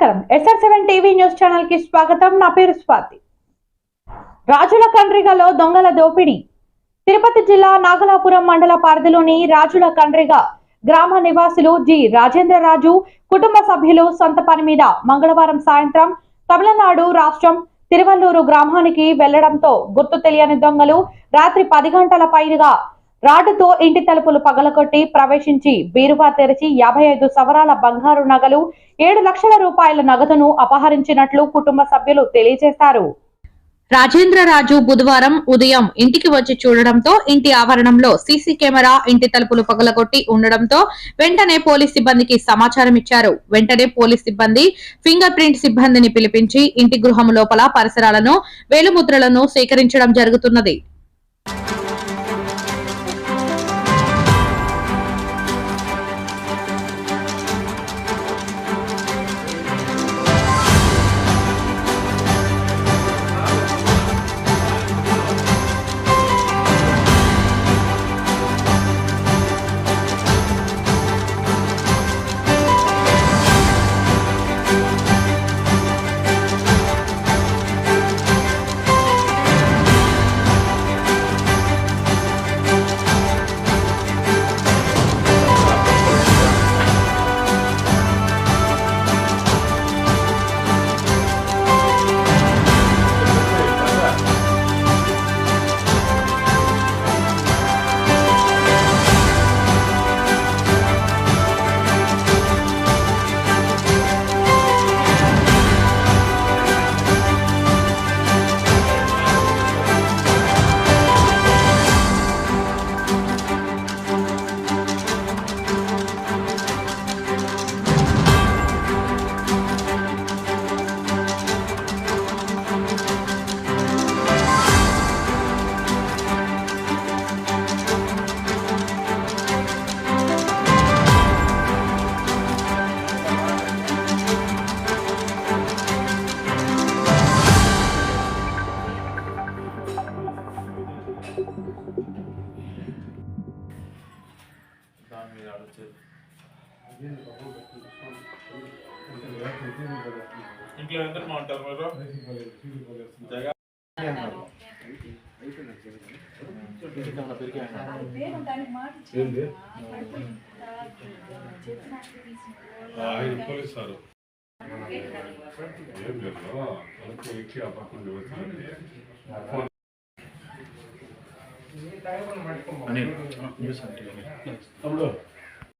నమస్కారం SR7 TV news channel కి స్వాగతం. నా పేరు స్వాతి. రాజుల కండ్రిగలో దొంగల దోపిడీ. తిరుపతి జిల్లా నాగలాపురం మండల పరిధిలోని రాజుల కండ్రిగ గ్రామ నివాసులు జి రాజేంద్రరాజు కుటుంబ సభ్యులు సొంత పని మీద మంగళవారం సాయంత్రం తమిళనాడు రాష్ట్రం తిరువల్లూరు గ్రామానికి వెళ్లడంతో గుర్తు తెలియని దొంగలు రాత్రి 10 గంటల పైగా రాడ్డుతో ఇంటి తలుపులు పగలగొట్టి ప్రవేశించి బీరువా తెరిచి 55 సవరాల బంగారు నగలు 7 లక్షల రూపాయల నగదును అపహరించినట్లు కుటుంబ సభ్యులు తెలియజేశారు. రాజేంద్రరాజు బుధవారం ఉదయం ఇంటికి వచ్చి చూడడంతో ఇంటి ఆవరణంలో సీసీ కెమెరా ఇంటి తలుపులు పగలగొట్టి ఉండడంతో వెంటనే పోలీస్ సిబ్బందికి సమాచారం ఇచ్చారు. వెంటనే పోలీస్ సిబ్బంది ఫింగర్ ప్రింట్ సిబ్బందిని పిలిపించి ఇంటి గృహం లోపల పరిసరాలను వేలుముద్రలను సేకరించడం జరుగుతున్నది. ఇంట్లో ఎంత బాగుంటారు మీరు పోలీసారు ఏం లేదు ఎక్కి అప్పకుండా అనిల్